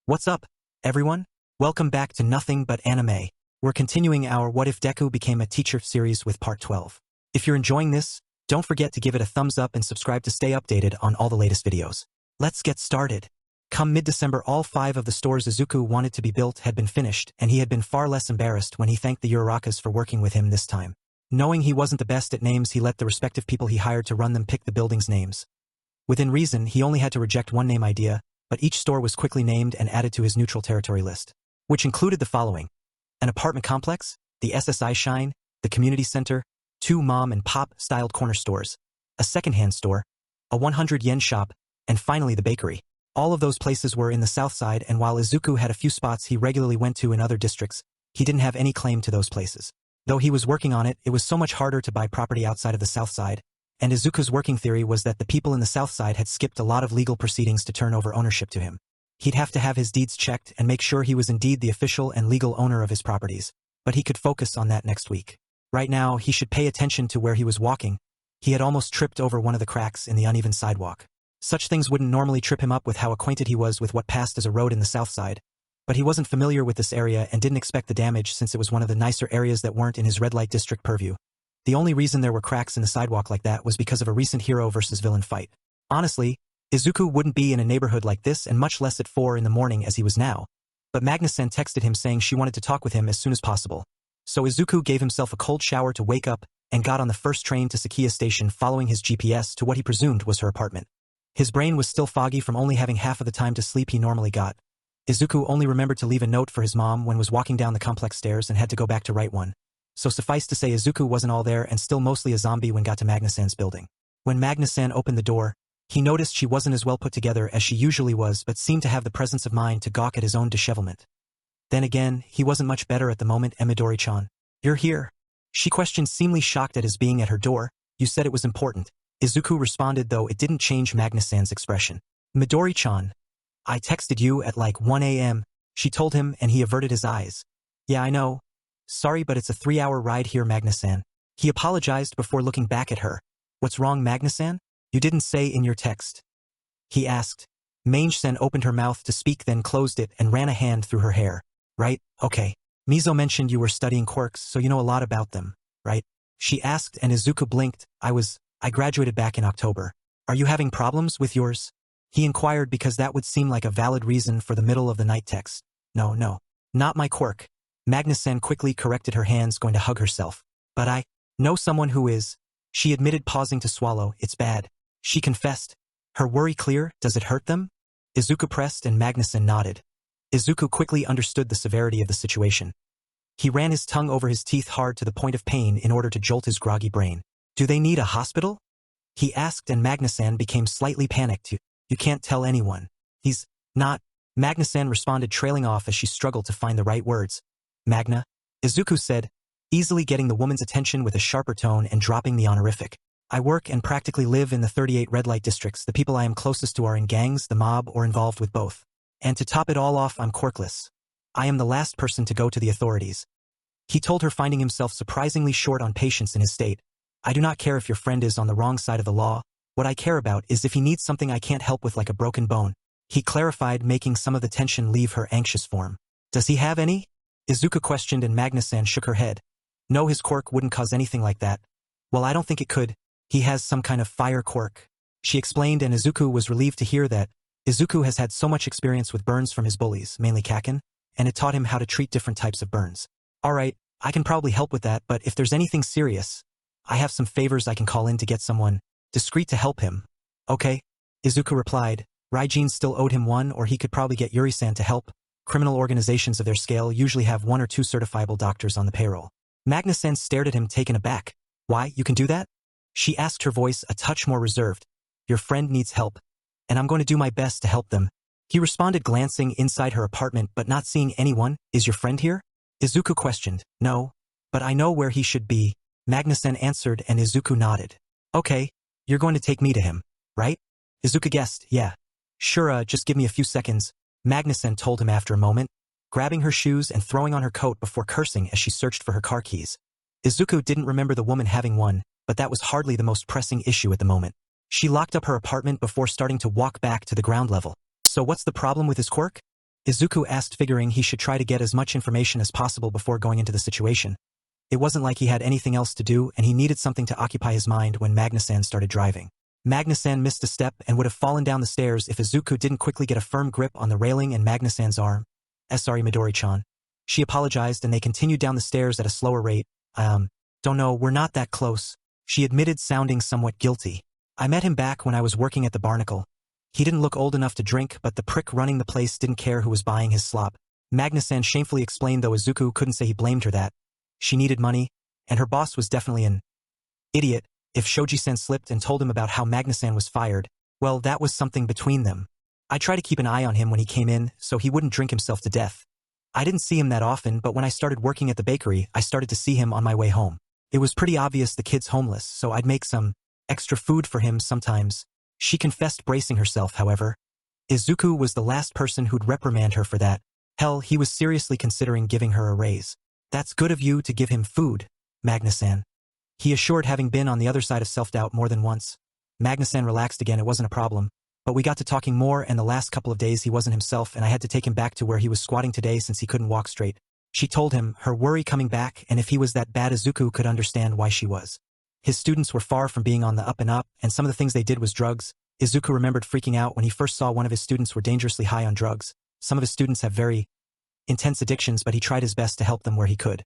What's up, everyone? Welcome back to Nothing But Anime. We're continuing our What If Deku Became a Teacher series with part 12. If you're enjoying this, don't forget to give it a thumbs up and subscribe to stay updated on all the latest videos. Let's get started. Come mid-December, all 5 of the stores Izuku wanted to be built had been finished, and he had been far less embarrassed when he thanked the Urarakas for working with him this time. Knowing he wasn't the best at names, he let the respective people he hired to run them pick the building's names. Within reason, he only had to reject one name idea, but each store was quickly named and added to his neutral territory list, which included the following: an apartment complex, the SSI Shine, the community center, 2 mom and pop-styled corner stores, a secondhand store, a 100-yen shop, and finally the bakery. All of those places were in the south side, and while Izuku had a few spots he regularly went to in other districts, he didn't have any claim to those places. Though he was working on it, it was so much harder to buy property outside of the south side, and Izuku's working theory was that the people in the south side had skipped a lot of legal proceedings to turn over ownership to him. He'd have to have his deeds checked and make sure he was indeed the official and legal owner of his properties, but he could focus on that next week. Right now, he should pay attention to where he was walking. He had almost tripped over one of the cracks in the uneven sidewalk. Such things wouldn't normally trip him up with how acquainted he was with what passed as a road in the south side, but he wasn't familiar with this area and didn't expect the damage since it was one of the nicer areas that weren't in his red light district purview. The only reason there were cracks in the sidewalk like that was because of a recent hero versus villain fight. Honestly, Izuku wouldn't be in a neighborhood like this, and much less at 4 in the morning as he was now, but Magna-san texted him saying she wanted to talk with him as soon as possible. So Izuku gave himself a cold shower to wake up and got on the first train to Sakiya Station, following his GPS to what he presumed was her apartment. His brain was still foggy from only having half of the time to sleep he normally got. Izuku only remembered to leave a note for his mom when was walking down the complex stairs and had to go back to write one. So suffice to say, Izuku wasn't all there and still mostly a zombie when got to Magna-san's building. When Magna-san opened the door, he noticed she wasn't as well put together as she usually was, but seemed to have the presence of mind to gawk at his own dishevelment. Then again, he wasn't much better at the moment. Midori-chan, you're here? She questioned, seemingly shocked at his being at her door. You said it was important. Izuku responded, though it didn't change Magna-san's expression. Midori-chan, I texted you at like 1 a.m., she told him, and he averted his eyes. Yeah, I know. Sorry, but it's a 3-hour ride here, Magna-san. He apologized before looking back at her. What's wrong, Magna-san? You didn't say in your text. He asked. Mange-san opened her mouth to speak, then closed it and ran a hand through her hair. Right, okay. Mizo mentioned you were studying quirks, so you know a lot about them, right? She asked, and Izuku blinked. I graduated back in October. Are you having problems with yours? He inquired, because that would seem like a valid reason for the middle of the night text. No, not my quirk. Magna-san quickly corrected her hands, going to hug herself. But I know someone who is. She admitted, pausing to swallow. It's bad. She confessed. Her worry clear? Does it hurt them? Izuku pressed, and Magna-san nodded. Izuku quickly understood the severity of the situation. He ran his tongue over his teeth hard to the point of pain in order to jolt his groggy brain. Do they need a hospital? He asked, and Magna-san became slightly panicked. You can't tell anyone. He's not. Magna-san responded, trailing off as she struggled to find the right words. Magna, Izuku said, easily getting the woman's attention with a sharper tone and dropping the honorific. I work and practically live in the 38 red light districts. The people I am closest to are in gangs, the mob, or involved with both. And to top it all off, I'm quirkless. I am the last person to go to the authorities. He told her, finding himself surprisingly short on patience in his state. I do not care if your friend is on the wrong side of the law. What I care about is if he needs something I can't help with, like a broken bone. He clarified, making some of the tension leave her anxious form. Does he have any? Izuku questioned, and Magna-san shook her head. No, his quirk wouldn't cause anything like that. Well, I don't think it could. He has some kind of fire quirk, she explained, and Izuku was relieved to hear that. Izuku has had so much experience with burns from his bullies, mainly Kaken, and it taught him how to treat different types of burns. Alright, I can probably help with that, but if there's anything serious, I have some favors I can call in to get someone discreet to help him. Okay, Izuku replied. Raijin still owed him one, or he could probably get Yuri-san to help. Criminal organizations of their scale usually have 1 or 2 certifiable doctors on the payroll. Magna-san stared at him, taken aback. Why, you can do that? She asked, her voice a touch more reserved. Your friend needs help, and I'm going to do my best to help them. He responded, glancing inside her apartment but not seeing anyone. Is your friend here? Izuku questioned. No, but I know where he should be. Magna-san answered, and Izuku nodded. Okay, you're going to take me to him, right? Izuku guessed. Yeah. Sure, just give me a few seconds, Magna-san told him after a moment, grabbing her shoes and throwing on her coat before cursing as she searched for her car keys. Izuku didn't remember the woman having one, but that was hardly the most pressing issue at the moment. She locked up her apartment before starting to walk back to the ground level. So what's the problem with his quirk? Izuku asked, figuring he should try to get as much information as possible before going into the situation. It wasn't like he had anything else to do, and he needed something to occupy his mind when Magna-san started driving. Magna-san missed a step and would have fallen down the stairs if Izuku didn't quickly get a firm grip on the railing and Magna-san's arm. Sorry, Midori-chan. She apologized and they continued down the stairs at a slower rate. Don't know, we're not that close, she admitted, sounding somewhat guilty. I met him back when I was working at the Barnacle. He didn't look old enough to drink, but the prick running the place didn't care who was buying his slop. Magna-san shamefully explained, though Izuku couldn't say he blamed her that. She needed money, and her boss was definitely an idiot. If Shoji-san slipped and told him about how Magna-san was fired, well, that was something between them. I tried to keep an eye on him when he came in, so he wouldn't drink himself to death. I didn't see him that often, but when I started working at the bakery, I started to see him on my way home. It was pretty obvious the kid's homeless, so I'd make some extra food for him sometimes. She confessed, bracing herself, however. Izuku was the last person who'd reprimand her for that. Hell, he was seriously considering giving her a raise. That's good of you to give him food, Magna-san, he assured, having been on the other side of self-doubt more than once. Magna-san relaxed again. It wasn't a problem. But we got to talking more, and the last couple of days he wasn't himself, and I had to take him back to where he was squatting today since he couldn't walk straight. She told him, her worry coming back, and if he was that bad, Izuku could understand why she was. His students were far from being on the up and up, and some of the things they did was drugs. Izuku remembered freaking out when he first saw one of his students were dangerously high on drugs. Some of his students have very intense addictions, but he tried his best to help them where he could.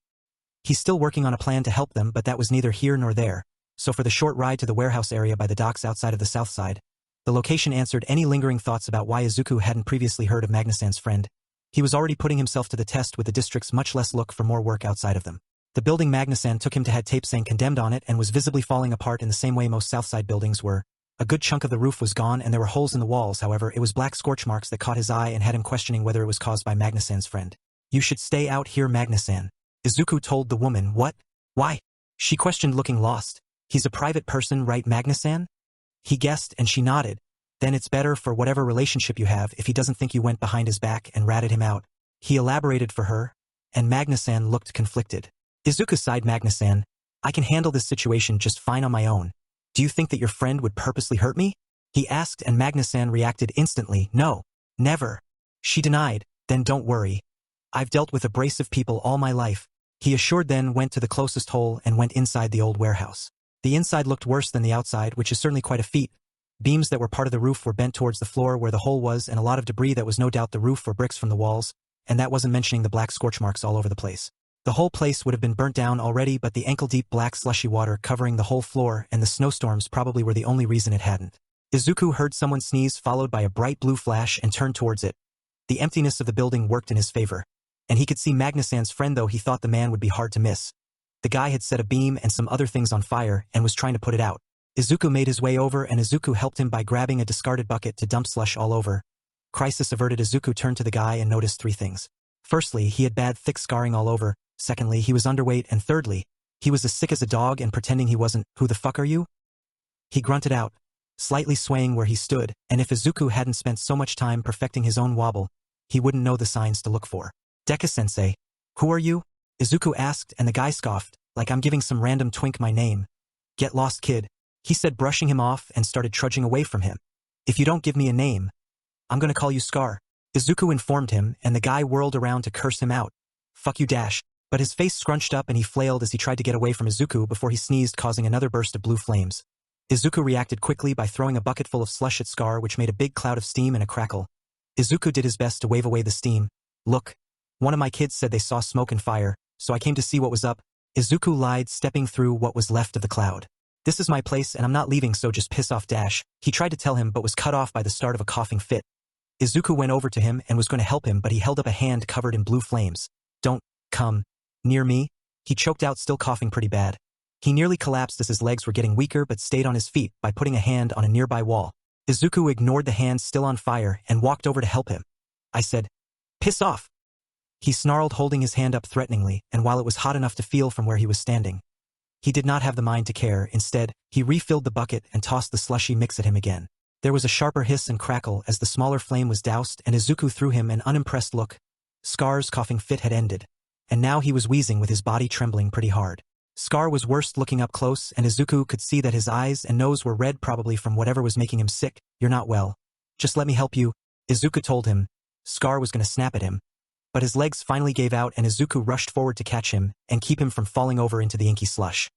He's still working on a plan to help them, but that was neither here nor there. So for the short ride to the warehouse area by the docks outside of the south side, the location answered any lingering thoughts about why Izuku hadn't previously heard of Magna-san's friend. He was already putting himself to the test with the district's much less look for more work outside of them. The building Magna-san took him to had tape saying condemned on it and was visibly falling apart in the same way most Southside buildings were. A good chunk of the roof was gone and there were holes in the walls. However, it was black scorch marks that caught his eye and had him questioning whether it was caused by Magna-san's friend. You should stay out here, Magna-san, Izuku told the woman. What? Why? She questioned, looking lost. He's a private person, right, Magna-san? He guessed, and she nodded. Then it's better for whatever relationship you have if he doesn't think you went behind his back and ratted him out. He elaborated for her, and Magna-san looked conflicted. Izuku sighed. Magna-san, I can handle this situation just fine on my own. Do you think that your friend would purposely hurt me? He asked, and Magna-san reacted instantly. No, never. She denied. Then don't worry. I've dealt with abrasive people all my life, he assured, then went to the closest hole and went inside the old warehouse. The inside looked worse than the outside, which is certainly quite a feat. Beams that were part of the roof were bent towards the floor where the hole was, and a lot of debris that was no doubt the roof or bricks from the walls, and that wasn't mentioning the black scorch marks all over the place. The whole place would have been burnt down already, but the ankle-deep black slushy water covering the whole floor and the snowstorms probably were the only reason it hadn't. Izuku heard someone sneeze, followed by a bright blue flash, and turned towards it. The emptiness of the building worked in his favor. And he could see Magna-san's friend, though he thought the man would be hard to miss. The guy had set a beam and some other things on fire and was trying to put it out. Izuku made his way over, and Izuku helped him by grabbing a discarded bucket to dump slush all over. Crisis averted. Izuku turned to the guy and noticed three things. Firstly, he had bad thick scarring all over. Secondly, he was underweight, and thirdly, he was as sick as a dog and pretending he wasn't. Who the fuck are you? He grunted out, slightly swaying where he stood, and if Izuku hadn't spent so much time perfecting his own wobble, he wouldn't know the signs to look for. Deku-Sensei, who are you? Izuku asked, and the guy scoffed, like I'm giving some random twink my name. Get lost, kid, he said, brushing him off, and started trudging away from him. If you don't give me a name, I'm gonna call you Scar, Izuku informed him, and the guy whirled around to curse him out. Fuck you, Dash. But his face scrunched up and he flailed as he tried to get away from Izuku before he sneezed, causing another burst of blue flames. Izuku reacted quickly by throwing a bucket full of slush at Scar, which made a big cloud of steam and a crackle. Izuku did his best to wave away the steam. Look, one of my kids said they saw smoke and fire, so I came to see what was up, Izuku lied, stepping through what was left of the cloud. This is my place and I'm not leaving, so just piss off, Dash, he tried to tell him but was cut off by the start of a coughing fit. Izuku went over to him and was going to help him, but he held up a hand covered in blue flames. Don't come near me, he choked out, still coughing pretty bad. He nearly collapsed as his legs were getting weaker but stayed on his feet by putting a hand on a nearby wall. Izuku ignored the hand still on fire and walked over to help him. I said, piss off, he snarled, holding his hand up threateningly, and while it was hot enough to feel from where he was standing, he did not have the mind to care. Instead, he refilled the bucket and tossed the slushy mix at him again. There was a sharper hiss and crackle as the smaller flame was doused, and Izuku threw him an unimpressed look. Scar's coughing fit had ended, and now he was wheezing with his body trembling pretty hard. Scar was worst looking up close, and Izuku could see that his eyes and nose were red, probably from whatever was making him sick. You're not well. Just let me help you, Izuku told him, Scar was going to snap at him. But his legs finally gave out and Izuku rushed forward to catch him and keep him from falling over into the inky slush.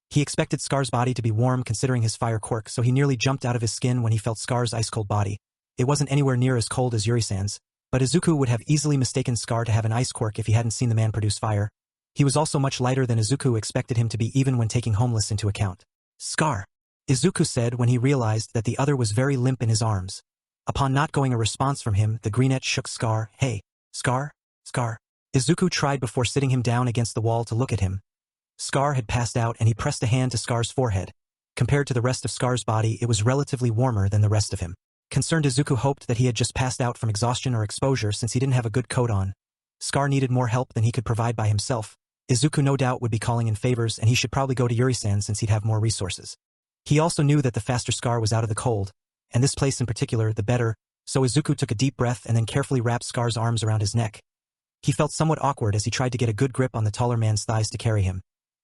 He expected Scar's body to be warm considering his fire quirk, so he nearly jumped out of his skin when he felt Scar's ice-cold body. It wasn't anywhere near as cold as Yuri-san's, but Izuku would have easily mistaken Scar to have an ice quirk if he hadn't seen the man produce fire. He was also much lighter than Izuku expected him to be even when taking homeless into account. Scar, Izuku said when he realized that the other was very limp in his arms. Upon not going a response from him, the greenette shook Scar. Hey, Scar? Scar. Izuku tried before sitting him down against the wall to look at him. Scar had passed out and he pressed a hand to Scar's forehead. Compared to the rest of Scar's body, it was relatively warmer than the rest of him. Concerned, Izuku hoped that he had just passed out from exhaustion or exposure since he didn't have a good coat on. Scar needed more help than he could provide by himself. Izuku no doubt would be calling in favors and he should probably go to Yuri-san since he'd have more resources. He also knew that the faster Scar was out of the cold, and this place in particular, the better, so Izuku took a deep breath and then carefully wrapped Scar's arms around his neck. He felt somewhat awkward as he tried to get a good grip on the taller man's thighs to carry him.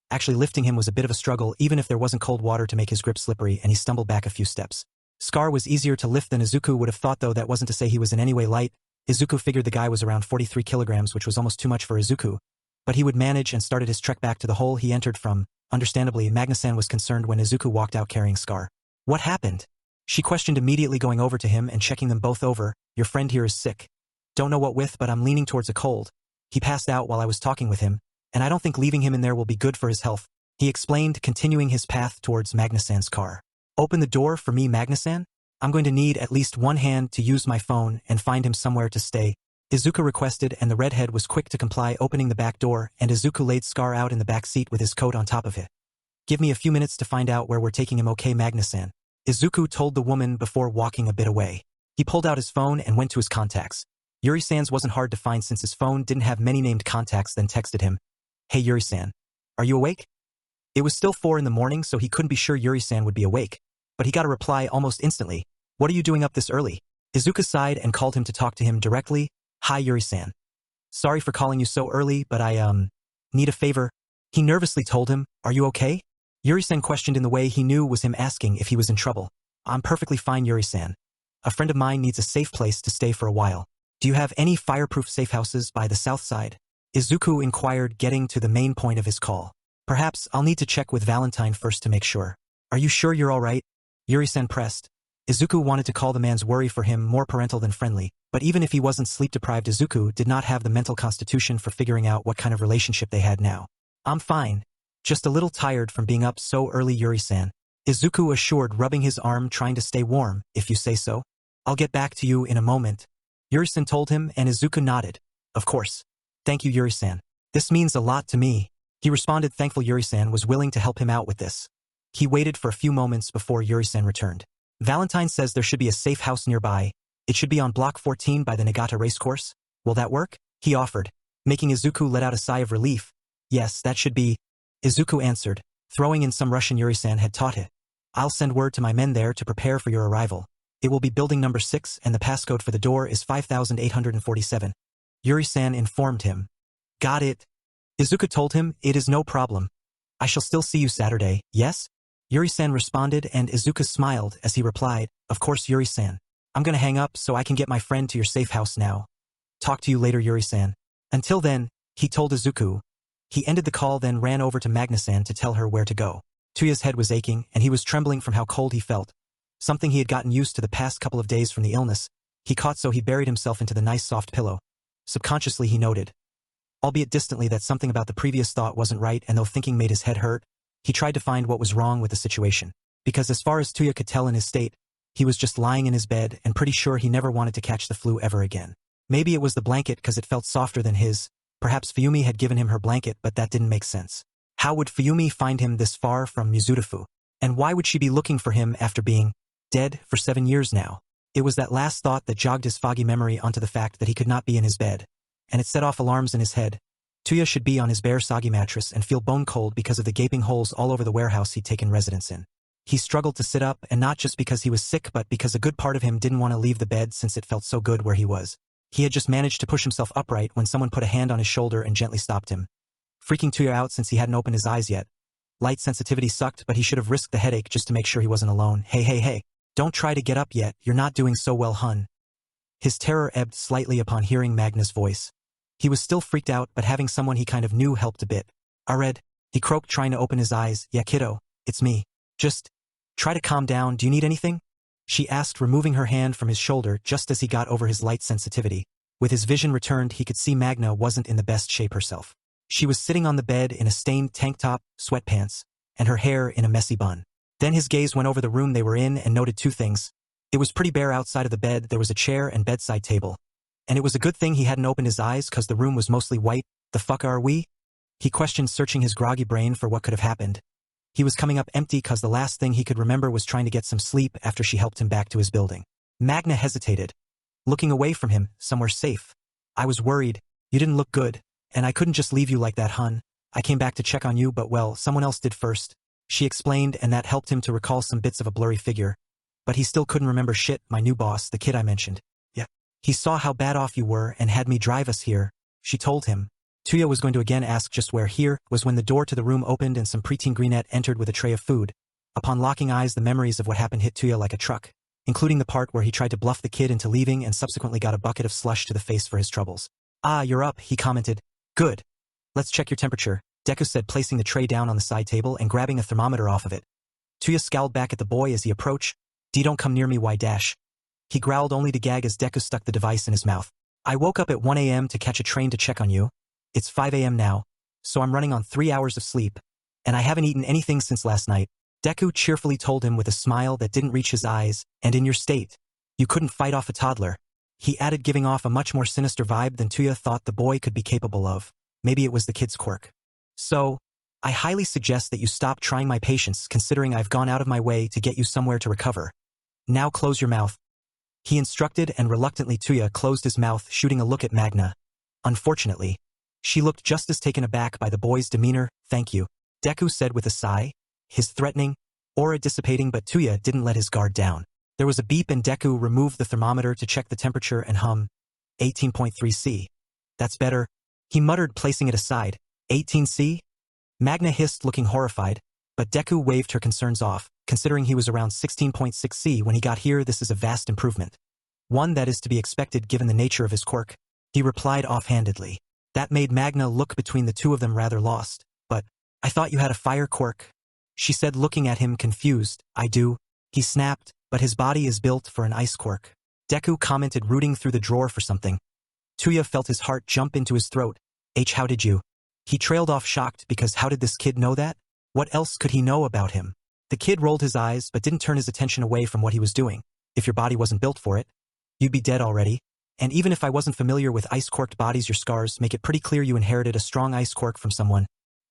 Actually lifting him was a bit of a struggle even if there wasn't cold water to make his grip slippery and he stumbled back a few steps. Scar was easier to lift than Izuku would have thought, though that wasn't to say he was in any way light. Izuku figured the guy was around 43 kilograms, which was almost too much for Izuku, but he would manage and started his trek back to the hole he entered from. Understandably, Magna-san was concerned when Izuku walked out carrying Scar. What happened? She questioned, immediately going over to him and checking them both over. Your friend here is sick. Don't know what with, but I'm leaning towards a cold. He passed out while I was talking with him, and I don't think leaving him in there will be good for his health, he explained, continuing his path towards Magna-san's car. Open the door for me, Magna-san? I'm going to need at least one hand to use my phone and find him somewhere to stay, Izuku requested, and the redhead was quick to comply, opening the back door, and Izuku laid Scar out in the back seat with his coat on top of it. Give me a few minutes to find out where we're taking him, okay, Magna-san? Izuku told the woman before walking a bit away. He pulled out his phone and went to his contacts. Yuri-san's wasn't hard to find since his phone didn't have many named contacts, then texted him. Hey Yuri-san. Are you awake? It was still 4 in the morning, so he couldn't be sure Yuri-san would be awake, but he got a reply almost instantly. What are you doing up this early? Izuku sighed and called him to talk to him directly. Hi Yuri-san. Sorry for calling you so early, but I need a favor. He nervously told him. Are you okay? Yuri-san questioned in the way he knew was him asking if he was in trouble. I'm perfectly fine, Yuri-san. A friend of mine needs a safe place to stay for a while. Do you have any fireproof safe houses by the south side? Izuku inquired, getting to the main point of his call. Perhaps I'll need to check with Valentine first to make sure. Are you sure you're all right? Yuri-san pressed. Izuku wanted to call the man's worry for him more parental than friendly, but even if he wasn't sleep-deprived, Izuku did not have the mental constitution for figuring out what kind of relationship they had now. I'm fine. Just a little tired from being up so early, Yuri-san. Izuku assured, rubbing his arm, trying to stay warm, if you say so. I'll get back to you in a moment. Yuri-san told him, and Izuku nodded. Of course. Thank you, Yuri-san. This means a lot to me. He responded, thankful Yuri-san was willing to help him out with this. He waited for a few moments before Yuri-san returned. Valentine says there should be a safe house nearby. It should be on block 14 by the Nagata racecourse. Will that work? He offered, making Izuku let out a sigh of relief. Yes, that should be. Izuku answered, throwing in some Russian Yuri-san had taught it. I'll send word to my men there to prepare for your arrival. It will be building number 6 and the passcode for the door is 5847. Yuri-san informed him. Got it. Izuku told him, it is no problem. I shall still see you Saturday, yes? Yuri-san responded, and Izuku smiled as he replied, of course, Yuri-san. I'm gonna hang up so I can get my friend to your safe house now. Talk to you later, Yuri-san. Until then, he told Izuku. He ended the call, then ran over to Magna-san to tell her where to go. Tuya's head was aching, and he was trembling from how cold he felt. Something he had gotten used to the past couple of days from the illness. He caught, so he buried himself into the nice soft pillow. Subconsciously he noted, albeit distantly, that something about the previous thought wasn't right, and though thinking made his head hurt, he tried to find what was wrong with the situation. Because as far as Tuya could tell in his state, he was just lying in his bed and pretty sure he never wanted to catch the flu ever again. Maybe it was the blanket because it felt softer than his. Perhaps Fuyumi had given him her blanket, but that didn't make sense. How would Fuyumi find him this far from Mizurufu? And why would she be looking for him after being dead for 7 years now? It was that last thought that jogged his foggy memory onto the fact that he could not be in his bed, and it set off alarms in his head. Tuya should be on his bare soggy mattress and feel bone cold because of the gaping holes all over the warehouse he'd taken residence in. He struggled to sit up, and not just because he was sick, but because a good part of him didn't want to leave the bed since it felt so good where he was. He had just managed to push himself upright when someone put a hand on his shoulder and gently stopped him, freaking Tuya out since he hadn't opened his eyes yet. Light sensitivity sucked, but he should have risked the headache just to make sure he wasn't alone. Hey, don't try to get up yet, you're not doing so well, hun. His terror ebbed slightly upon hearing Magna's voice. He was still freaked out, but having someone he kind of knew helped a bit. "Ared," he croaked, trying to open his eyes. "Yeah, kiddo, it's me. Just try to calm down. Do you need anything?" she asked, removing her hand from his shoulder just as he got over his light sensitivity. With his vision returned, he could see Magna wasn't in the best shape herself. She was sitting on the bed in a stained tank top, sweatpants, and her hair in a messy bun. Then his gaze went over the room they were in and noted two things. It was pretty bare outside of the bed. There was a chair and bedside table. And it was a good thing he hadn't opened his eyes, cause the room was mostly white. "The fuck are we?" he questioned, searching his groggy brain for what could have happened. He was coming up empty cause the last thing he could remember was trying to get some sleep after she helped him back to his building. Magna hesitated, looking away from him, somewhere safe. "I was worried. You didn't look good. And I couldn't just leave you like that, hun. I came back to check on you, but well, someone else did first," she explained, and that helped him to recall some bits of a blurry figure. But he still couldn't remember shit. "My new boss, the kid I mentioned. Yeah. He saw how bad off you were and had me drive us here," she told him. Tuya was going to again ask just where here was when the door to the room opened and some preteen greenette entered with a tray of food. Upon locking eyes, the memories of what happened hit Tuya like a truck, including the part where he tried to bluff the kid into leaving and subsequently got a bucket of slush to the face for his troubles. "Ah, you're up," he commented. "Good. Let's check your temperature," Deku said, placing the tray down on the side table and grabbing a thermometer off of it. Tuya scowled back at the boy as he approached. Don't come near me, why dash?" He growled, only to gag as Deku stuck the device in his mouth. "I woke up at 1 a.m. to catch a train to check on you. It's 5 a.m. now, so I'm running on 3 hours of sleep. And I haven't eaten anything since last night," Deku cheerfully told him with a smile that didn't reach his eyes. "And in your state, you couldn't fight off a toddler," he added, giving off a much more sinister vibe than Tuya thought the boy could be capable of. Maybe it was the kid's quirk. "So, I highly suggest that you stop trying my patience, considering I've gone out of my way to get you somewhere to recover. Now close your mouth," he instructed, and reluctantly Tuya closed his mouth, shooting a look at Magna. Unfortunately, she looked just as taken aback by the boy's demeanor. "Thank you," Deku said with a sigh, his threatening aura dissipating, but Tuya didn't let his guard down. There was a beep and Deku removed the thermometer to check the temperature and hum. 18.3 C. "That's better," he muttered, placing it aside. 18 C? Magna hissed, looking horrified, but Deku waved her concerns off. Considering he was around 16.6 C when he got here, this is a vast improvement. One that is to be expected given the nature of his quirk, he replied offhandedly. That made Magna look between the two of them rather lost. "But, I thought you had a fire quirk," she said, looking at him confused. "I do," he snapped, "but his body is built for an ice quirk," Deku commented, rooting through the drawer for something. Tuya felt his heart jump into his throat. How did you?" He trailed off, shocked, because how did this kid know that? What else could he know about him? The kid rolled his eyes but didn't turn his attention away from what he was doing. "If your body wasn't built for it, you'd be dead already. And even if I wasn't familiar with ice-quirked bodies, your scars make it pretty clear you inherited a strong ice quirk from someone,"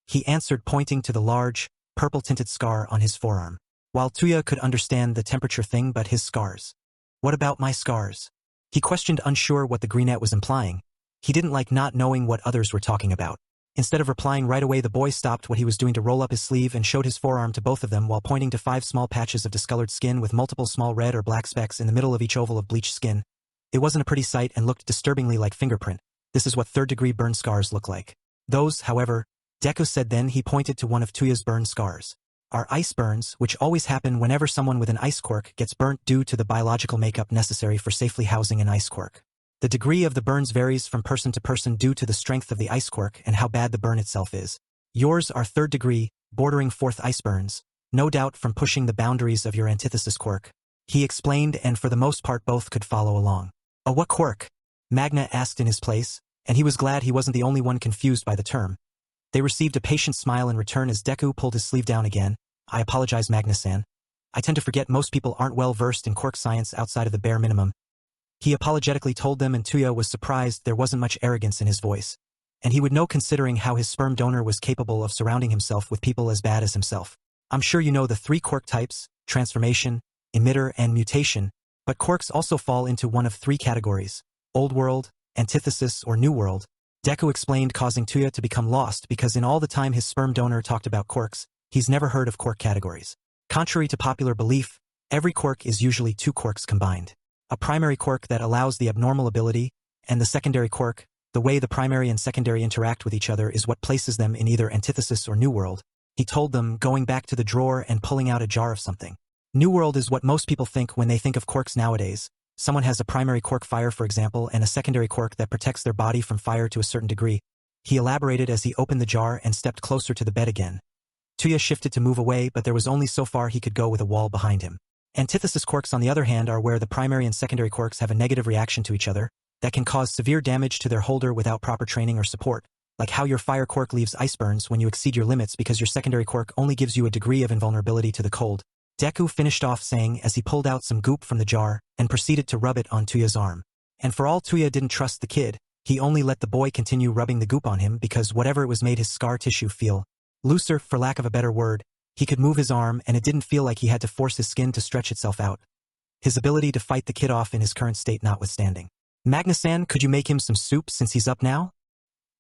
he answered, pointing to the large, purple-tinted scar on his forearm. While Tuya could understand the temperature thing, but his scars. "What about my scars?" he questioned, unsure what the greenette was implying. He didn't like not knowing what others were talking about. Instead of replying right away, the boy stopped what he was doing to roll up his sleeve and showed his forearm to both of them while pointing to 5 small patches of discolored skin with multiple small red or black specks in the middle of each oval of bleached skin. It wasn't a pretty sight and looked disturbingly like fingerprint. "This is what third-degree burn scars look like. Those, however," Deku said, then he pointed to one of Tuya's burn scars, "are ice burns, which always happen whenever someone with an ice quirk gets burnt due to the biological makeup necessary for safely housing an ice quirk. The degree of the burns varies from person to person due to the strength of the ice quirk and how bad the burn itself is. Yours are 3rd degree, bordering 4th ice burns, no doubt from pushing the boundaries of your antithesis quirk," he explained, and for the most part both could follow along. "Oh, what quirk?" Magna asked in his place, and he was glad he wasn't the only one confused by the term. They received a patient smile in return as Deku pulled his sleeve down again. "I apologize, Magna-san. I tend to forget most people aren't well versed in quirk science outside of the bare minimum," he apologetically told them, and Tuya was surprised there wasn't much arrogance in his voice. And he would know, considering how his sperm donor was capable of surrounding himself with people as bad as himself. "I'm sure you know the 3 quirk types, transformation, emitter, and mutation, but quirks also fall into one of 3 categories, old world, antithesis, or new world," Deku explained, causing Tuya to become lost because in all the time his sperm donor talked about quirks, he's never heard of quirk categories. Contrary to popular belief, every quirk is usually 2 quirks combined. A primary quirk that allows the abnormal ability, and the secondary quirk, the way the primary and secondary interact with each other, is what places them in either antithesis or new world, he told them, going back to the drawer and pulling out a jar of something. New world is what most people think when they think of quirks nowadays, Someone has a primary quirk fire, for example, and a secondary quirk that protects their body from fire to a certain degree. He elaborated as he opened the jar and stepped closer to the bed again. Tuya shifted to move away, but there was only so far he could go with a wall behind him. Antithesis quirks, on the other hand, are where the primary and secondary quirks have a negative reaction to each other that can cause severe damage to their holder without proper training or support, like how your fire quirk leaves ice burns when you exceed your limits because your secondary quirk only gives you a degree of invulnerability to the cold. Deku finished off saying as he pulled out some goop from the jar and proceeded to rub it on Tuya's arm. And for all Tuya didn't trust the kid, he only let the boy continue rubbing the goop on him because whatever it was made his scar tissue feel looser, for lack of a better word. He could move his arm and it didn't feel like he had to force his skin to stretch itself out. His ability to fight the kid off in his current state notwithstanding. "Magna-san, could you make him some soup since he's up now?"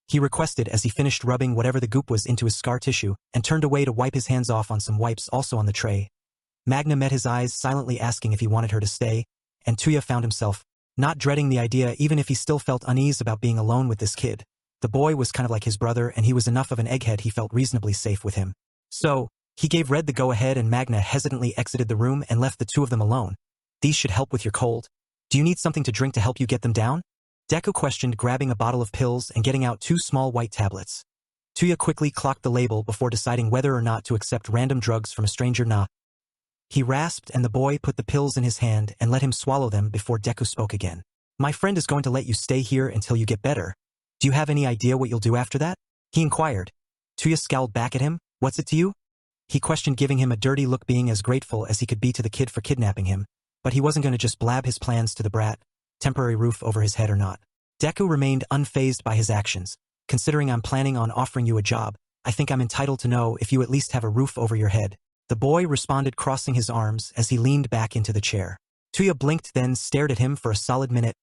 he requested as he finished rubbing whatever the goop was into his scar tissue and turned away to wipe his hands off on some wipes also on the tray. Magna met his eyes, silently asking if he wanted her to stay, and Tuya found himself not dreading the idea even if he still felt unease about being alone with this kid. The boy was kind of like his brother and he was enough of an egghead he felt reasonably safe with him. So, he gave Red the go-ahead and Magna hesitantly exited the room and left the two of them alone. "These should help with your cold. Do you need something to drink to help you get them down?" Deku questioned, grabbing a bottle of pills and getting out 2 small white tablets. Tuya quickly clocked the label before deciding whether or not to accept random drugs from a stranger. Nah. He rasped and the boy put the pills in his hand and let him swallow them before Deku spoke again. "My friend is going to let you stay here until you get better. Do you have any idea what you'll do after that?" he inquired. Tuya scowled back at him. "What's it to you?" he questioned, giving him a dirty look, being as grateful as he could be to the kid for kidnapping him, but he wasn't going to just blab his plans to the brat, temporary roof over his head or not. Deku remained unfazed by his actions. "Considering I'm planning on offering you a job, I think I'm entitled to know if you at least have a roof over your head," the boy responded, crossing his arms as he leaned back into the chair. Tuya blinked, then stared at him for a solid minute.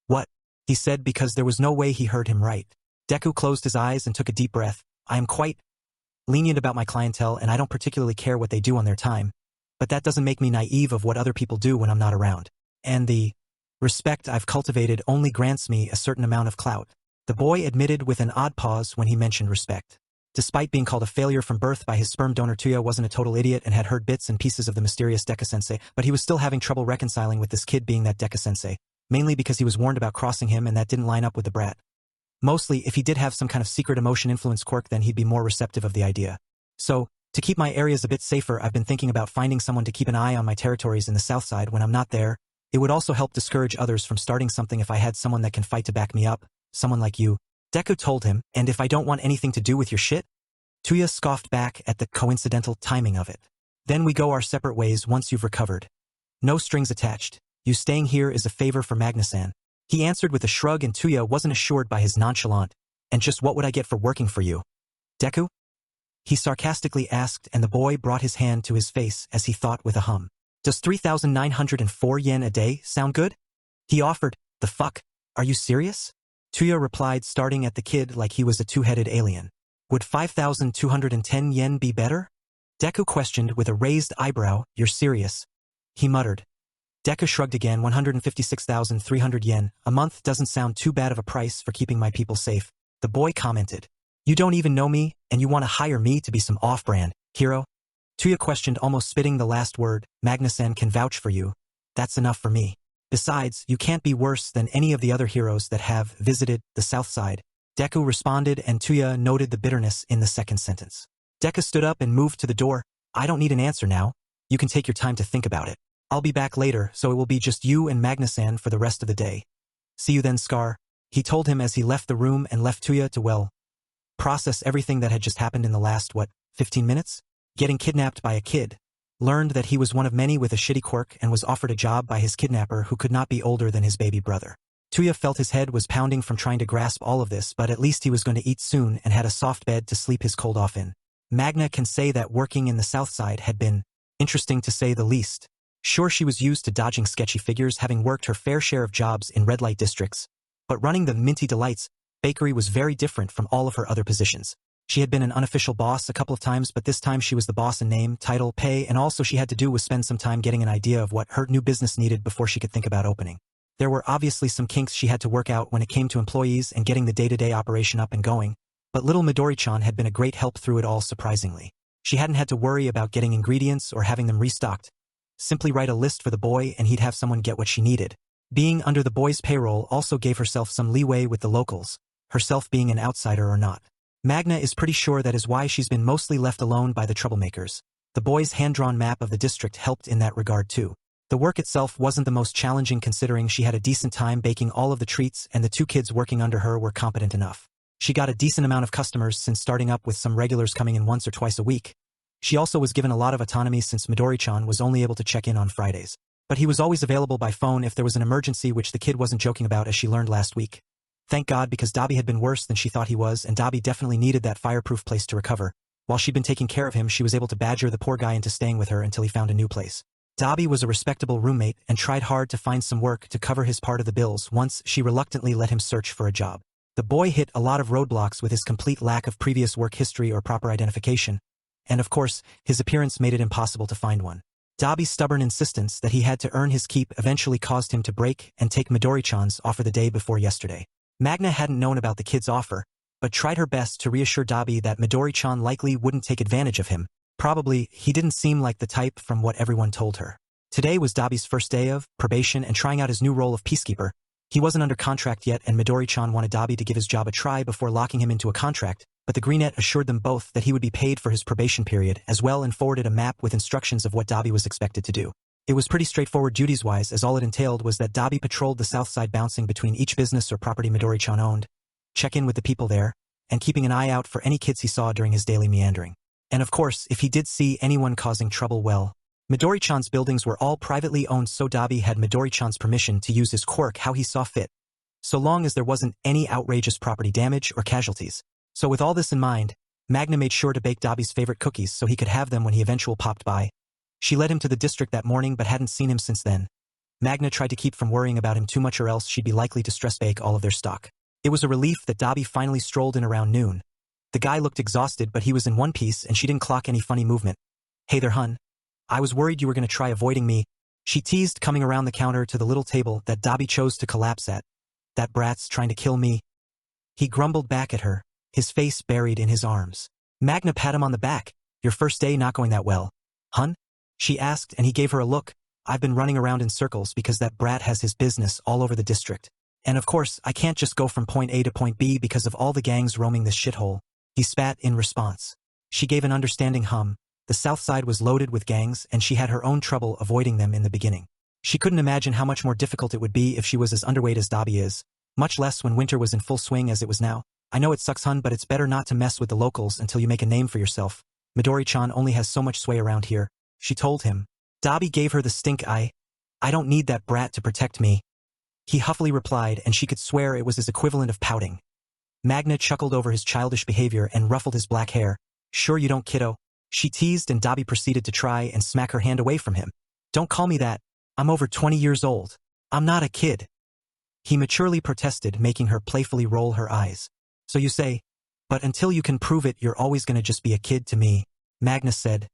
"What?" he said, because there was no way he heard him right. Deku closed his eyes and took a deep breath. "I am quite lenient about my clientele and I don't particularly care what they do on their time, but that doesn't make me naive of what other people do when I'm not around. And the respect I've cultivated only grants me a certain amount of clout," the boy admitted with an odd pause when he mentioned respect. Despite being called a failure from birth by his sperm donor, Tuya wasn't a total idiot and had heard bits and pieces of the mysterious Deku-Sensei, but he was still having trouble reconciling with this kid being that Deku-Sensei, mainly because he was warned about crossing him and that didn't line up with the brat. Mostly, if he did have some kind of secret emotion influence quirk, then he'd be more receptive of the idea. "So, to keep my areas a bit safer, I've been thinking about finding someone to keep an eye on my territories in the south side when I'm not there. It would also help discourage others from starting something if I had someone that can fight to back me up, someone like you," Deku told him. "And if I don't want anything to do with your shit?" Tuya scoffed back at the coincidental timing of it. "Then we go our separate ways once you've recovered. No strings attached. You staying here is a favor for Magna-san," he answered with a shrug, and Tuya wasn't assured by his nonchalant, "And just what would I get for working for you, Deku?" he sarcastically asked, and the boy brought his hand to his face as he thought with a hum. "Does 3,904 yen a day sound good?" he offered. "The fuck? Are you serious?" Tuya replied, starting at the kid like he was a two-headed alien. "Would 5,210 yen be better?" Deku questioned with a raised eyebrow. "You're serious?" he muttered. Deku shrugged again. 156,300 yen. "A month doesn't sound too bad of a price for keeping my people safe," the boy commented. "You don't even know me, and you want to hire me to be some off-brand hero?" Tuya questioned, almost spitting the last word. "Magna-san can vouch for you. That's enough for me. Besides, you can't be worse than any of the other heroes that have visited the south side," Deku responded, and Tuya noted the bitterness in the second sentence. Deku stood up and moved to the door. "I don't need an answer now. You can take your time to think about it. I'll be back later, so it will be just you and Magna-san for the rest of the day. See you then, Scar," he told him as he left the room and left Tuya to, process everything that had just happened in the last, 15 minutes? Getting kidnapped by a kid. Learned that he was one of many with a shitty quirk and was offered a job by his kidnapper who could not be older than his baby brother. Tuya felt his head was pounding from trying to grasp all of this, but at least he was going to eat soon and had a soft bed to sleep his cold off in. Magna can say that working in the south side had been interesting to say the least. Sure, she was used to dodging sketchy figures, having worked her fair share of jobs in red light districts, but running the Minty Delights bakery was very different from all of her other positions. She had been an unofficial boss a couple of times, but this time she was the boss in name, title, pay, and all she had to do was spend some time getting an idea of what her new business needed before she could think about opening. There were obviously some kinks she had to work out when it came to employees and getting the day-to-day operation up and going, but little Midori-chan had been a great help through it all, surprisingly. She hadn't had to worry about getting ingredients or having them restocked. Simply write a list for the boy and he'd have someone get what she needed. Being under the boys' payroll also gave herself some leeway with the locals, herself being an outsider or not. Magna is pretty sure that is why she's been mostly left alone by the troublemakers. The boys' hand-drawn map of the district helped in that regard too. The work itself wasn't the most challenging considering she had a decent time baking all of the treats and the 2 kids working under her were competent enough. She got a decent amount of customers since starting up with some regulars coming in once or twice a week. She also was given a lot of autonomy since Midori-chan was only able to check in on Fridays. But he was always available by phone if there was an emergency, which the kid wasn't joking about as she learned last week. Thank God, because Dabi had been worse than she thought he was and Dabi definitely needed that fireproof place to recover. While she'd been taking care of him, she was able to badger the poor guy into staying with her until he found a new place. Dabi was a respectable roommate and tried hard to find some work to cover his part of the bills once she reluctantly let him search for a job. The boy hit a lot of roadblocks with his complete lack of previous work history or proper identification, and of course, his appearance made it impossible to find one. Dabi's stubborn insistence that he had to earn his keep eventually caused him to break and take Midori-chan's offer the day before yesterday. Magna hadn't known about the kid's offer, but tried her best to reassure Dabi that Midori-chan likely wouldn't take advantage of him. Probably, he didn't seem like the type from what everyone told her. Today was Dabi's first day of probation and trying out his new role of peacekeeper. He wasn't under contract yet and Midori-chan wanted Dabi to give his job a try before locking him into a contract, but the Greenette assured them both that he would be paid for his probation period as well and forwarded a map with instructions of what Dabi was expected to do. It was pretty straightforward duties-wise, as all it entailed was that Dabi patrolled the south side, bouncing between each business or property Midori-chan owned, check in with the people there, and keeping an eye out for any kids he saw during his daily meandering. And of course, if he did see anyone causing trouble, well, Midori-chan's buildings were all privately owned, so Dabi had Midori-chan's permission to use his quirk how he saw fit, so long as there wasn't any outrageous property damage or casualties. So with all this in mind, Magna made sure to bake Dabi's favorite cookies so he could have them when he eventually popped by. She led him to the district that morning but hadn't seen him since then. Magna tried to keep from worrying about him too much or else she'd be likely to stress bake all of their stock. It was a relief that Dabi finally strolled in around noon. The guy looked exhausted but he was in one piece and she didn't clock any funny movement. "Hey there, hun. I was worried you were going to try avoiding me," she teased, coming around the counter to the little table that Dabi chose to collapse at. "That brat's trying to kill me," he grumbled back at her, his face buried in his arms. Magna pat him on the back. "Your first day not going that well, hun?" she asked, and he gave her a look. "I've been running around in circles because that brat has his business all over the district. And of course, I can't just go from point A to point B because of all the gangs roaming this shithole." He spat in response. She gave an understanding hum. The south side was loaded with gangs and she had her own trouble avoiding them in the beginning. She couldn't imagine how much more difficult it would be if she was as underweight as Dabi is, much less when winter was in full swing as it was now. "I know it sucks, hun, but it's better not to mess with the locals until you make a name for yourself. Midori-chan only has so much sway around here," she told him. Dabi gave her the stink eye. "I don't need that brat to protect me," he huffily replied, and she could swear it was his equivalent of pouting. Magna chuckled over his childish behavior and ruffled his black hair. "Sure you don't, kiddo," she teased, and Dabi proceeded to try and smack her hand away from him. "Don't call me that. I'm over 20 years old. I'm not a kid," he maturely protested, making her playfully roll her eyes. "So you say, but until you can prove it, you're always gonna just be a kid to me," Magna said.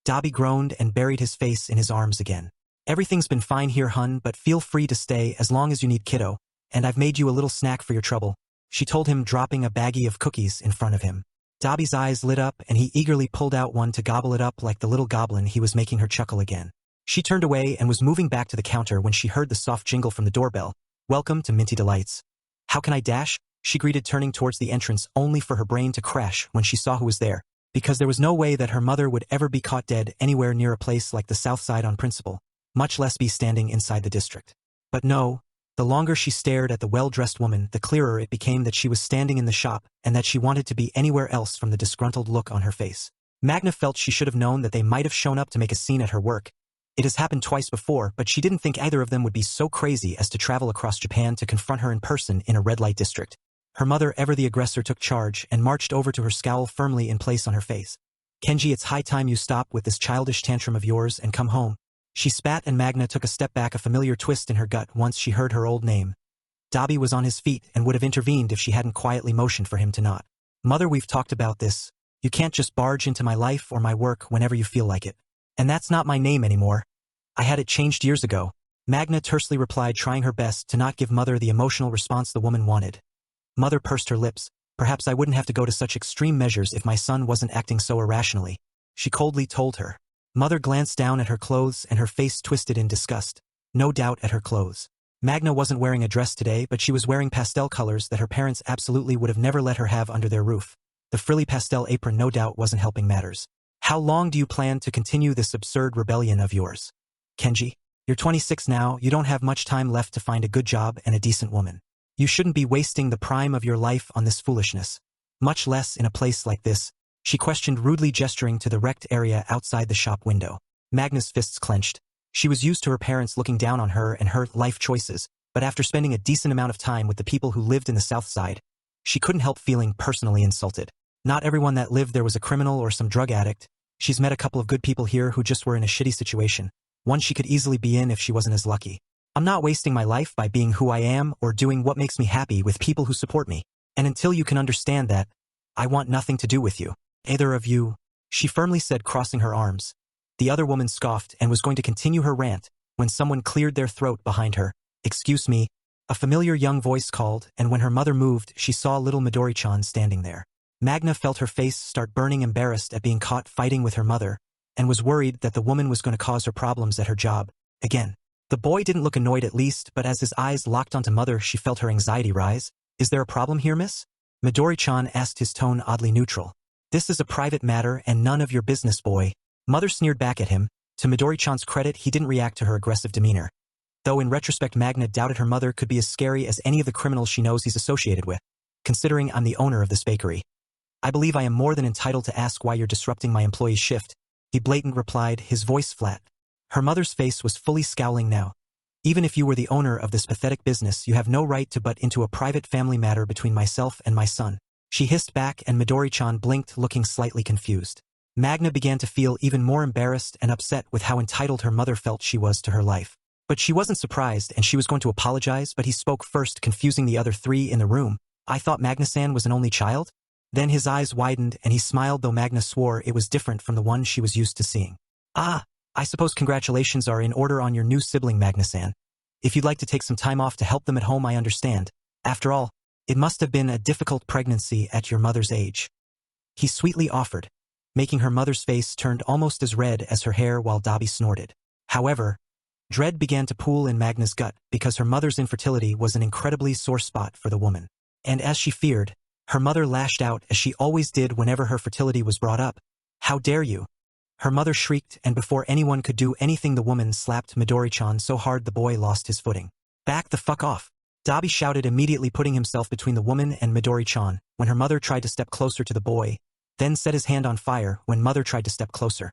Dabi groaned and buried his face in his arms again. "Everything's been fine here, hun, but feel free to stay as long as you need, kiddo, and I've made you a little snack for your trouble," she told him, dropping a baggie of cookies in front of him. Dabi's eyes lit up and he eagerly pulled out one to gobble it up like the little goblin he was, making her chuckle again. She turned away and was moving back to the counter when she heard the soft jingle from the doorbell. "Welcome to Minty Delights. How can I dash?" she greeted, turning towards the entrance only for her brain to crash when she saw who was there, because there was no way that her mother would ever be caught dead anywhere near a place like the South Side on principle, much less be standing inside the district. But no, the longer she stared at the well-dressed woman, the clearer it became that she was standing in the shop and that she wanted to be anywhere else from the disgruntled look on her face. Magna felt she should have known that they might have shown up to make a scene at her work. It has happened twice before, but she didn't think either of them would be so crazy as to travel across Japan to confront her in person in a red light district. Her mother, ever the aggressor, took charge and marched over to her, scowl firmly in place on her face. "Kenji, it's high time you stop with this childish tantrum of yours and come home." She spat, and Magna took a step back, a familiar twist in her gut once she heard her old name. Dabi was on his feet and would have intervened if she hadn't quietly motioned for him to not. "Mother, we've talked about this. You can't just barge into my life or my work whenever you feel like it. And that's not my name anymore. I had it changed years ago," Magna tersely replied, trying her best to not give Mother the emotional response the woman wanted. Mother pursed her lips. "Perhaps I wouldn't have to go to such extreme measures if my son wasn't acting so irrationally," she coldly told her. Mother glanced down at her clothes and her face twisted in disgust. No doubt at her clothes. Magna wasn't wearing a dress today, but she was wearing pastel colors that her parents absolutely would have never let her have under their roof. The frilly pastel apron no doubt wasn't helping matters. How long do you plan to continue this absurd rebellion of yours? Kenji, you're 26 now, you don't have much time left to find a good job and a decent woman. You shouldn't be wasting the prime of your life on this foolishness. Much less in a place like this, she questioned, rudely gesturing to the wrecked area outside the shop window. Magna's fists clenched. She was used to her parents looking down on her and her life choices, but after spending a decent amount of time with the people who lived in the South Side, she couldn't help feeling personally insulted. Not everyone that lived there was a criminal or some drug addict. She's met a couple of good people here who just were in a shitty situation, one she could easily be in if she wasn't as lucky. I'm not wasting my life by being who I am or doing what makes me happy with people who support me. And until you can understand that, I want nothing to do with you. Either of you, she firmly said, crossing her arms. The other woman scoffed and was going to continue her rant when someone cleared their throat behind her. Excuse me, a familiar young voice called, and when her mother moved, she saw little Midori-chan standing there. Magna felt her face start burning, embarrassed at being caught fighting with her mother, and was worried that the woman was going to cause her problems at her job again. The boy didn't look annoyed at least, but as his eyes locked onto mother, she felt her anxiety rise. Is there a problem here, miss? Midori-chan asked, his tone oddly neutral. This is a private matter and none of your business, boy. Mother sneered back at him. To Midori-chan's credit, he didn't react to her aggressive demeanor. Though in retrospect, Magna doubted her mother could be as scary as any of the criminals she knows he's associated with. Considering I'm the owner of this bakery, I believe I am more than entitled to ask why you're disrupting my employee's shift, he blatantly replied, his voice flat. Her mother's face was fully scowling now. Even if you were the owner of this pathetic business, you have no right to butt into a private family matter between myself and my son. She hissed back, and Midori-chan blinked, looking slightly confused. Magna began to feel even more embarrassed and upset with how entitled her mother felt she was to her life. But she wasn't surprised, and she was going to apologize, but he spoke first, confusing the other three in the room. I thought Magna-san was an only child? Then his eyes widened and he smiled, though Magna swore it was different from the one she was used to seeing. Ah, I suppose congratulations are in order on your new sibling, Magna-san. If you'd like to take some time off to help them at home, I understand. After all, it must have been a difficult pregnancy at your mother's age. He sweetly offered, making her mother's face turned almost as red as her hair while Dabi snorted. However, dread began to pool in Magna's gut because her mother's infertility was an incredibly sore spot for the woman. And as she feared, her mother lashed out, as she always did whenever her fertility was brought up. How dare you? Her mother shrieked, and before anyone could do anything, the woman slapped Midori-chan so hard the boy lost his footing. Back the fuck off! Dabi shouted, immediately putting himself between the woman and Midori-chan when her mother tried to step closer to the boy, then set his hand on fire when mother tried to step closer.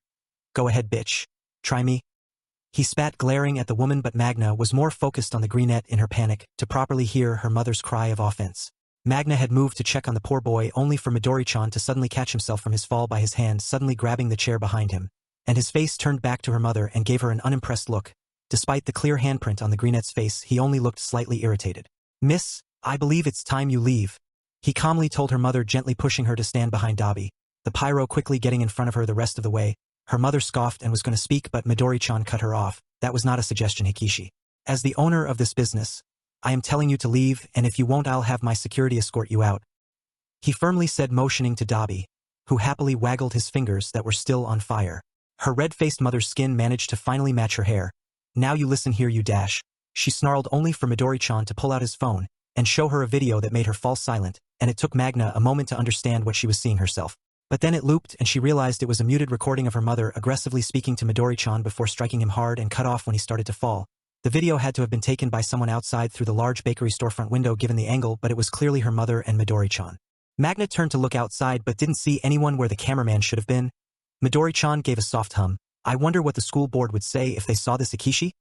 Go ahead, bitch. Try me. He spat, glaring at the woman, but Magna was more focused on the greenette in her panic to properly hear her mother's cry of offense. Magna had moved to check on the poor boy, only for Midori-chan to suddenly catch himself from his fall by his hand suddenly grabbing the chair behind him, and his face turned back to her mother and gave her an unimpressed look. Despite the clear handprint on the greenette's face, he only looked slightly irritated. Miss, I believe it's time you leave, he calmly told her mother, gently pushing her to stand behind Dabi, the pyro quickly getting in front of her the rest of the way. Her mother scoffed and was going to speak, but Midori-chan cut her off. That was not a suggestion, Hikishi. As the owner of this business, I am telling you to leave, and if you won't, I'll have my security escort you out, he firmly said, motioning to Dabi, who happily waggled his fingers that were still on fire. Her red-faced mother's skin managed to finally match her hair. Now you listen here, you dash. She snarled, only for Midori-chan to pull out his phone and show her a video that made her fall silent, and it took Magna a moment to understand what she was seeing herself. But then it looped and she realized it was a muted recording of her mother aggressively speaking to Midori-chan before striking him hard and cut off when he started to fall. The video had to have been taken by someone outside through the large bakery storefront window given the angle, but it was clearly her mother and Midori-chan. Magna turned to look outside but didn't see anyone where the cameraman should have been. Midori-chan gave a soft hum. I wonder what the school board would say if they saw this, Ikishi?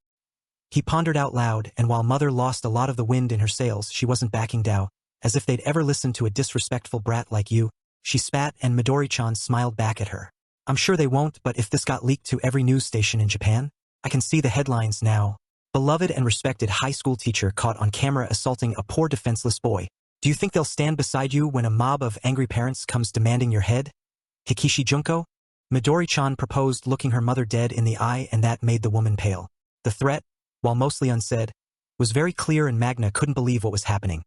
He pondered out loud, and while mother lost a lot of the wind in her sails, she wasn't backing down. As if they'd ever listened to a disrespectful brat like you. She spat, and Midori-chan smiled back at her. I'm sure they won't, but if this got leaked to every news station in Japan, I can see the headlines now. Beloved and respected high school teacher caught on camera assaulting a poor defenseless boy. Do you think they'll stand beside you when a mob of angry parents comes demanding your head? Hikishi Junko? Midori-chan proposed, looking her mother dead in the eye, and that made the woman pale. The threat, while mostly unsaid, was very clear, and Magna couldn't believe what was happening.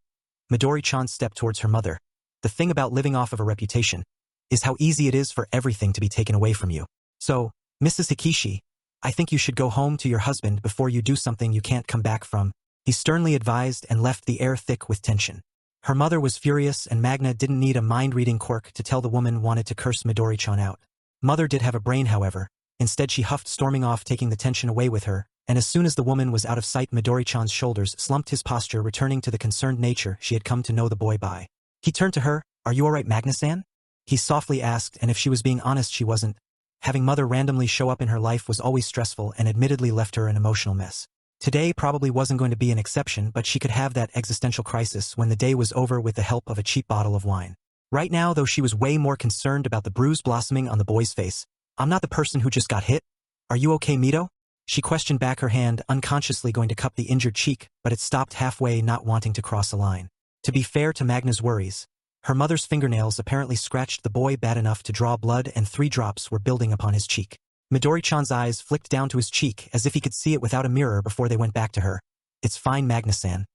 Midori-chan stepped towards her mother. The thing about living off of a reputation is how easy it is for everything to be taken away from you. So, Mrs. Hikishi, I think you should go home to your husband before you do something you can't come back from. he sternly advised and left the air thick with tension. Her mother was furious and Magna didn't need a mind-reading quirk to tell the woman wanted to curse Midori-chan out. Mother did have a brain, however. Instead she huffed, storming off, taking the tension away with her, and as soon as the woman was out of sight, Midori-chan's shoulders slumped, his posture returning to the concerned nature she had come to know the boy by. He turned to her. "Are you alright, Magna-san?" he softly asked, and if she was being honest, she wasn't. Having Mother randomly show up in her life was always stressful and admittedly left her an emotional mess. Today probably wasn't going to be an exception, but she could have that existential crisis when the day was over with the help of a cheap bottle of wine. Right now, though, she was way more concerned about the bruise blossoming on the boy's face. "I'm not the person who just got hit. Are you okay, Mito?" She questioned back, her hand unconsciously going to cup the injured cheek, but it stopped halfway, not wanting to cross a line. To be fair to Magna's worries, her mother's fingernails apparently scratched the boy bad enough to draw blood, and 3 drops were building upon his cheek. Midori-chan's eyes flicked down to his cheek as if he could see it without a mirror before they went back to her. "It's fine, Magna-san.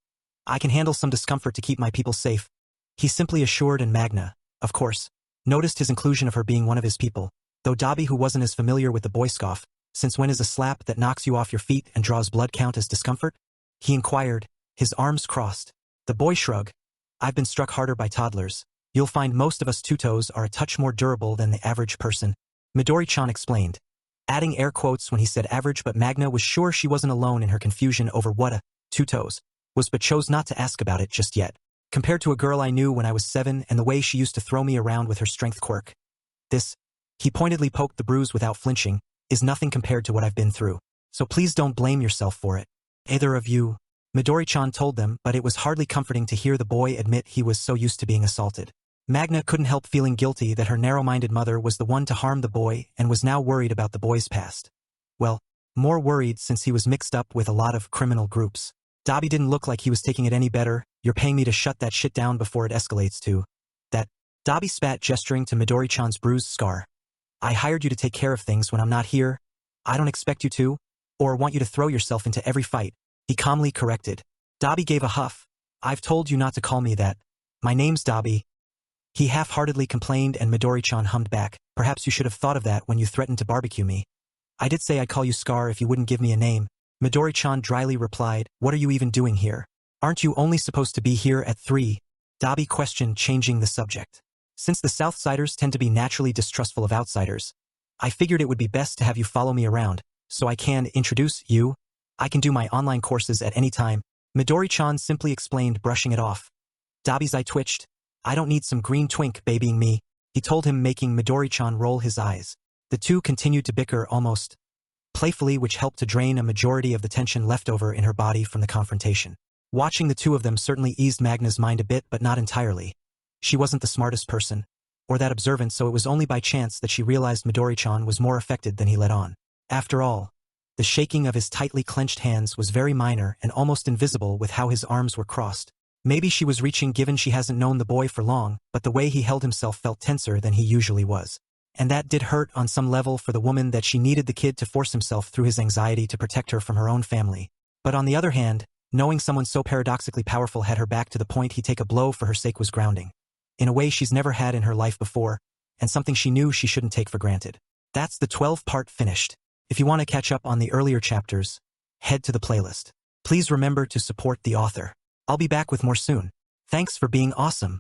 I can handle some discomfort to keep my people safe," he simply assured, and Magna, of course, noticed his inclusion of her being one of his people, though Dabi, who wasn't as familiar with the boy, scoffed. "Since when is a slap that knocks you off your feet and draws blood count as discomfort?" he inquired, his arms crossed. The boy shrugged. "I've been struck harder by toddlers. You'll find most of us tutos are a touch more durable than the average person," Midori-chan explained, adding air quotes when he said average, but Magna was sure she wasn't alone in her confusion over what a tutos was, but chose not to ask about it just yet. "Compared to a girl I knew when I was 7 and the way she used to throw me around with her strength quirk, this," he pointedly poked the bruise without flinching, "is nothing compared to what I've been through. So please don't blame yourself for it. Either of you," Midori-chan told them, but it was hardly comforting to hear the boy admit he was so used to being assaulted. Magna couldn't help feeling guilty that her narrow-minded mother was the one to harm the boy and was now worried about the boy's past. Well, more worried since he was mixed up with a lot of criminal groups. Dabi didn't look like he was taking it any better. "You're paying me to shut that shit down before it escalates to that," Dabi spat, gesturing to Midori-chan's bruised scar. "I hired you to take care of things when I'm not here. I don't expect you to, or want you to throw yourself into every fight," he calmly corrected. Dabi gave a huff. "I've told you not to call me that. My name's Dabi," he half-heartedly complained, and Midori-chan hummed back. "Perhaps you should have thought of that when you threatened to barbecue me." "I did say I'd call you Scar if you wouldn't give me a name," Midori-chan dryly replied. "What are you even doing here? Aren't you only supposed to be here at 3? Dabi questioned, changing the subject. "Since the Southsiders tend to be naturally distrustful of outsiders, I figured it would be best to have you follow me around, so I can introduce you. I can do my online courses at any time," Midori-chan simply explained, brushing it off. Dabi's eye twitched. "I don't need some green twink babying me," he told him, making Midori-chan roll his eyes. The two continued to bicker almost playfully, which helped to drain a majority of the tension left over in her body from the confrontation. Watching the two of them certainly eased Magna's mind a bit, but not entirely. She wasn't the smartest person, or that observant, so it was only by chance that she realized Midori-chan was more affected than he let on. After all, the shaking of his tightly clenched hands was very minor and almost invisible with how his arms were crossed. Maybe she was reaching, given she hasn't known the boy for long, but the way he held himself felt tenser than he usually was. And that did hurt on some level for the woman, that she needed the kid to force himself through his anxiety to protect her from her own family. But on the other hand, knowing someone so paradoxically powerful had her back to the point he'd take a blow for her sake was grounding. In a way she's never had in her life before, and something she knew she shouldn't take for granted. That's the 12th part finished. If you want to catch up on the earlier chapters, head to the playlist. Please remember to support the author. I'll be back with more soon. Thanks for being awesome.